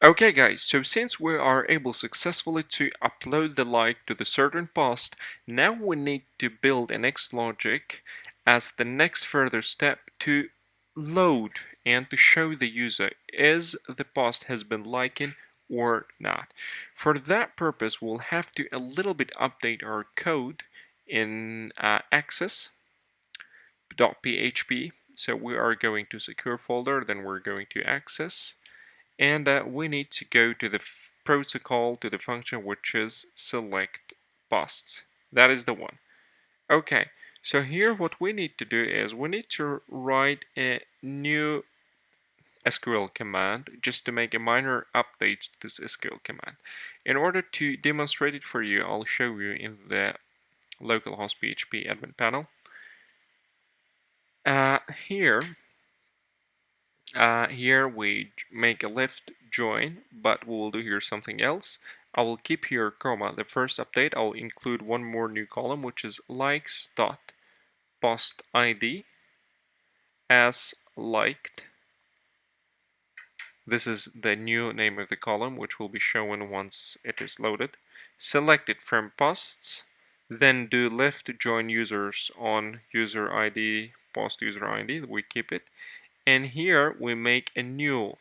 Okay guys, so since we are able successfully to upload the like to the certain post, now we need to build a next logic as the next further step to load and to show the user is the post has been liking or not. For that purpose, we'll have to a little bit update our code in access.php. So we are going to secure folder, then we're going to access. And we need to go to the protocol, to the function which is select posts. That is the one. Okay, so here what we need to do is we need to write a new SQL command just to make a minor update to this SQL command. In order to demonstrate it for you, I'll show you in the localhost PHP admin panel. Here Here we make a left join, but we will do here something else. I will keep here comma the first update. I'll include one more new column, which is likes dot post ID as liked. This is the new name of the column, which will be shown once it is loaded. Select it from posts, then do left join users on user ID, post user ID. We keep it, and here we make a new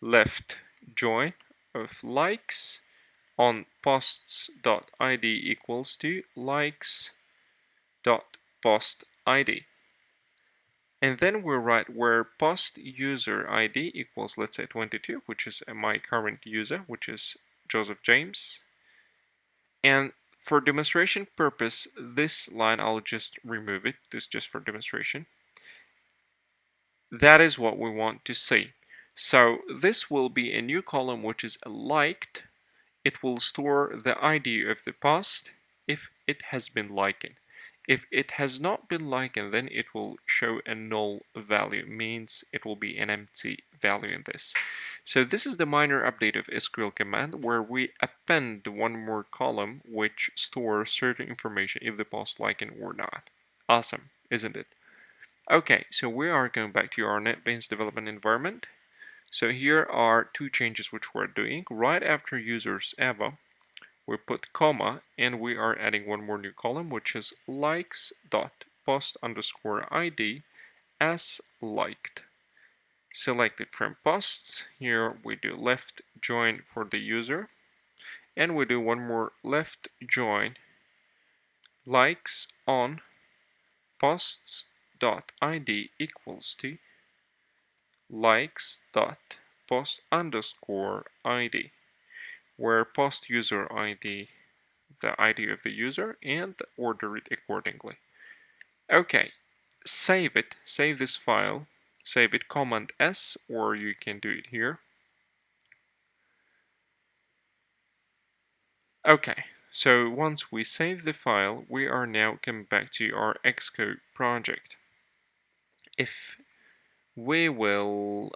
left join of likes on posts.id equals to likes.postid. And then we write where post user ID equals, let's say 22, which is my current user, which is Joseph James. And for demonstration purpose, this line I'll just remove it. This is just for demonstration. That is what we want to see. So this will be a new column which is liked. It will store the ID of the post if it has been likened. If it has not been likened, then it will show a null value, means it will be an empty value in this. So this is the minor update of SQL command where we append one more column which stores certain information if the post likened or not. Awesome, isn't it? Okay, so we are going back to our NetBeans development environment. So here are two changes which we're doing. Right after users Ava, we put comma and we are adding one more new column which is likes dot post underscore ID as liked. Select it from posts. Here we do left join for the user and we do one more left join likes on posts dot ID equals to likes dot post underscore ID, where post user ID the ID of the user and order it accordingly. Okay, save it, save this file, save it Command S, or you can do it here. Okay, so once we save the file, we are now coming back to our Xcode project. If we will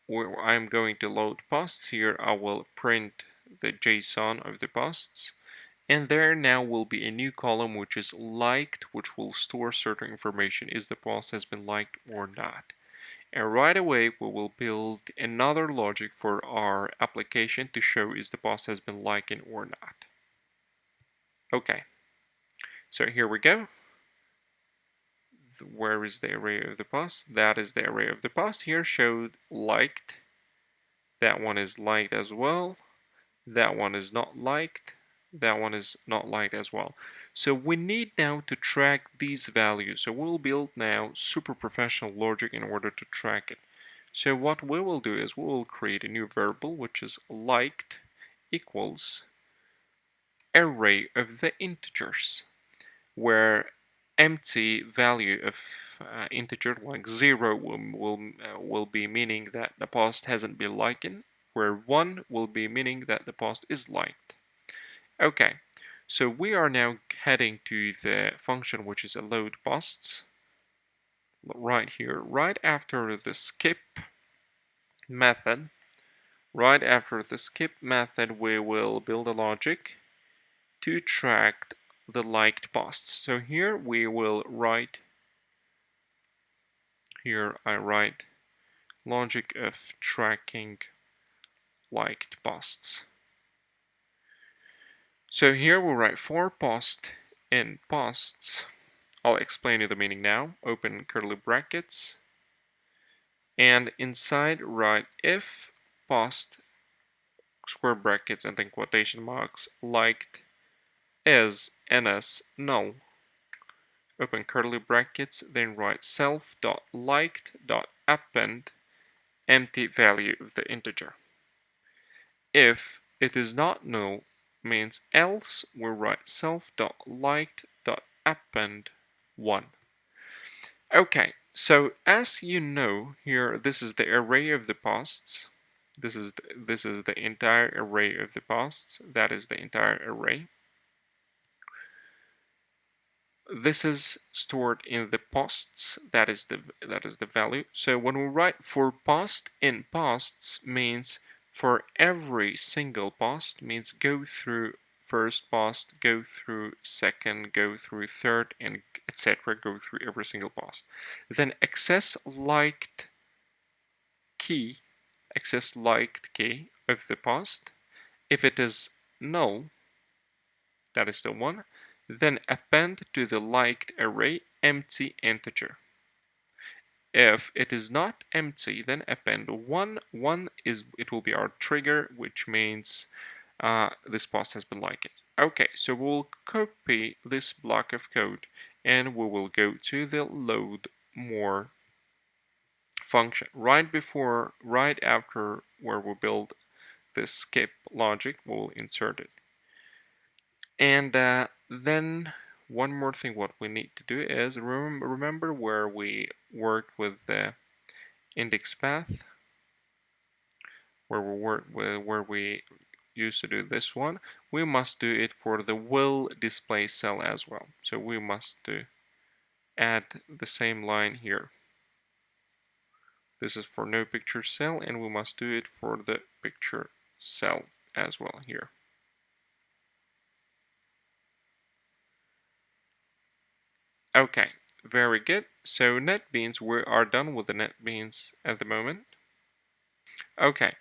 where I'm going to load posts here, I will print the JSON of the posts, and there now will be a new column which is liked, which will store certain information, is the post has been liked or not. And right away we will build another logic for our application to show is the post has been liked or not. Okay, so here we go. Where is the array of the post? That is the array of the post. Here showed liked. That one is liked as well. That one is not liked. That one is not liked as well. So we need now to track these values. So we'll build now super professional logic in order to track it. So what we will do is we will create a new variable which is liked equals array of the integers, where empty value of integer like 0 will be meaning that the post hasn't been liked, where 1 will be meaning that the post is liked. Okay, so we are now heading to the function which is a load posts right here, right after the skip method. Right after the skip method, we will build a logic to track the liked posts. So here we will write, here I write logic of tracking liked posts. So here we'll write for post in posts. I'll explain you the meaning now. Open curly brackets, and inside write if post square brackets and then quotation marks liked is ns null. Open curly brackets, then write self.liked.append empty value of the integer. If it is not null, means else, we'll write self.liked.append 1. Okay, so as you know here, this is the array of the posts. This is the entire array of the posts. That is the entire array. This is stored in the posts. That is the value. So when we write for post in posts means for every single post, means go through first post, go through second, go through third, and etc. Go through every single post. Then access liked key of the post. If it is null, that is the one, then append to the liked array empty integer. If it is not empty, then append 1. 1 it will be our trigger, which means this post has been liked. Okay, so we'll copy this block of code and we will go to the load more function right after where we build this skip logic. We'll insert it. And then one more thing what we need to do is remember where we worked with the index path, where we used to do this one. We must do it for the will display cell as well. So we must add the same line here. This is for no picture cell, and we must do it for the picture cell as well here. Okay, very good. So NetBeans, we are done with the NetBeans at the moment. Okay,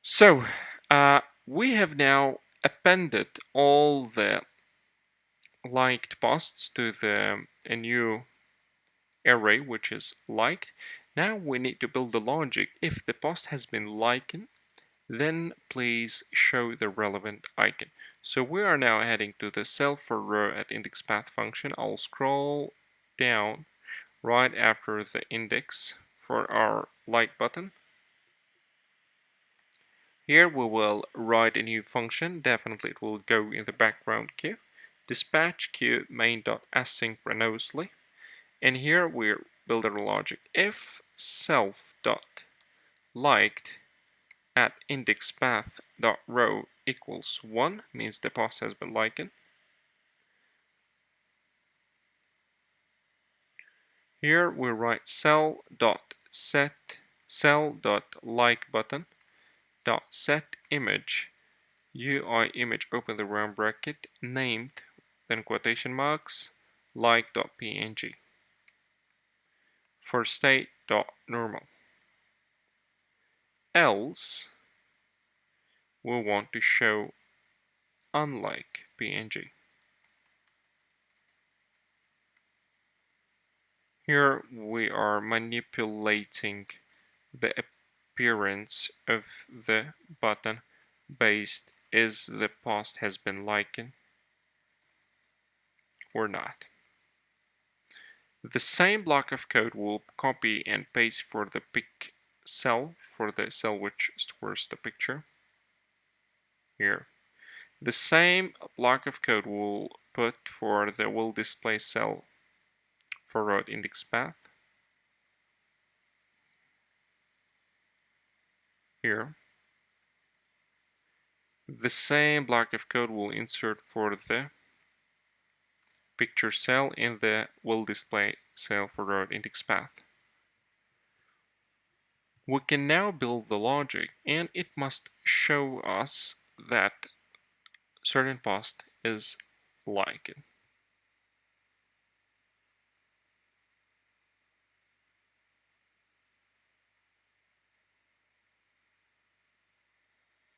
so we have now appended all the liked posts to a new array which is liked. Now we need to build the logic. If the post has been liked, then please show the relevant icon. So we are now heading to the cell for row at index path function. I'll scroll down right after the index for our like button. Here we will write a new function. Definitely it will go in the background queue. Dispatch queue main.asynchronously. And here we're building a logic. If self.liked at index path.row equals 1, means the post has been liked. Here we write cell.like button dot set image UI image, open the round bracket, named, then quotation marks, like.png for state.normal. Else we want to show unlike png. Here we are manipulating the appearance of the button based is the post has been liked or not. The same block of code will copy and paste for the pic cell, for the cell which stores the picture here. The same block of code will put for the will display cell for row index path here. The same block of code will insert for the picture cell in the will display cell for row index path. We can now build the logic, and it must show us that certain post is liked.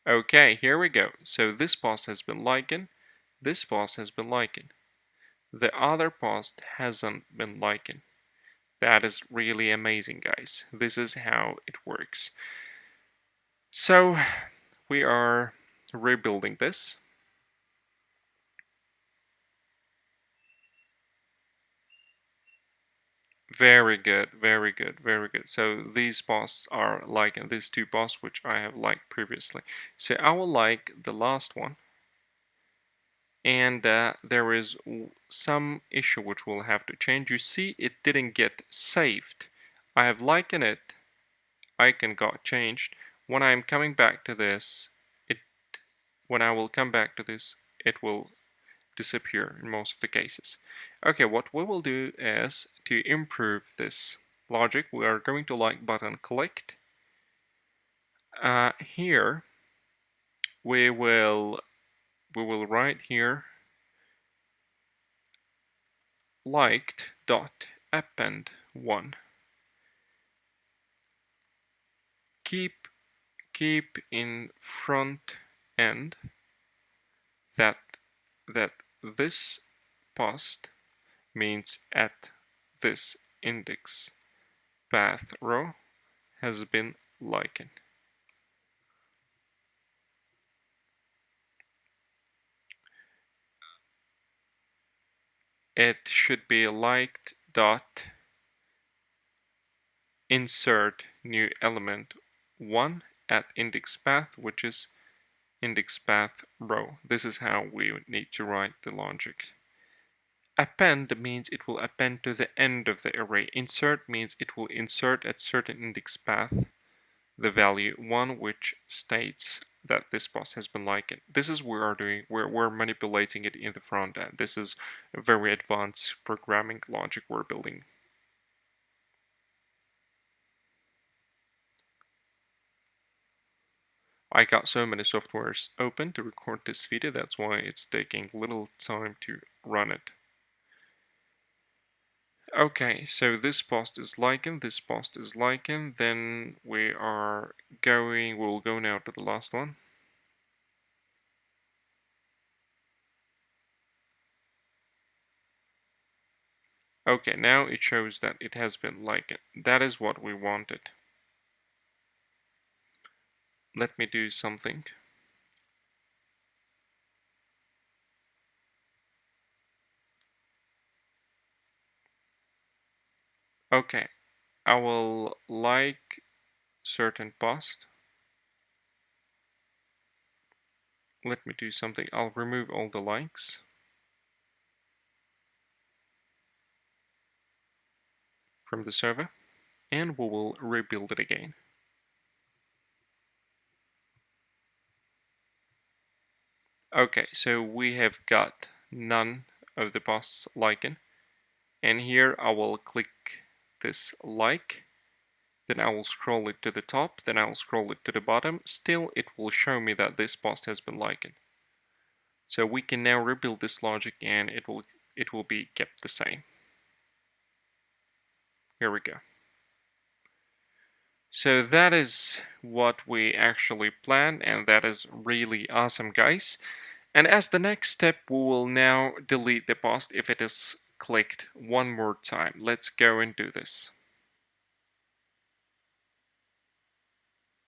Okay, here we go. So this post has been liked, this post has been liked, the other post hasn't been liked. That is really amazing, guys. This is how it works. So we are rebuilding this. Very good, very good, very good. So these posts are like these two posts which I have liked previously. So I will like the last one, and there is some issue which we'll have to change. You see, it didn't get saved. I have likened it. Icon got changed. When I'm coming back to this, it when I will come back to this, it will disappear in most of the cases. Okay, what we will do is to improve this logic, we are going to like button clicked. Here we will write here liked dot append one. Keep in front end that this post means at this index path row has been liked. It should be liked dot insert new element 1 at index path, which is index path row. This is how we need to write the logic. Append means it will append to the end of the array. Insert means it will insert at certain index path the value 1, which states that this post has been liked. This is what we are doing. We're manipulating it in the front end. This is a very advanced programming logic we're building. I got so many softwares open to record this video, that's why it's taking little time to run it. Okay, so this post is likened, this post is likened, then we'll go now to the last one. Okay, now it shows that it has been likened. That is what we wanted. Let me do something. Okay, I will like certain post. Let me do something. I'll remove all the likes from the server, and we will rebuild it again. Okay, so we have got none of the posts likened, and here I will click this like, then I will scroll it to the top, then I will scroll it to the bottom. Still, it will show me that this post has been likened. So we can now rebuild this logic, and it will be kept the same. Here we go. So that is what we actually planned, and that is really awesome, guys. And as the next step, we will now delete the post if it is clicked one more time. Let's go and do this.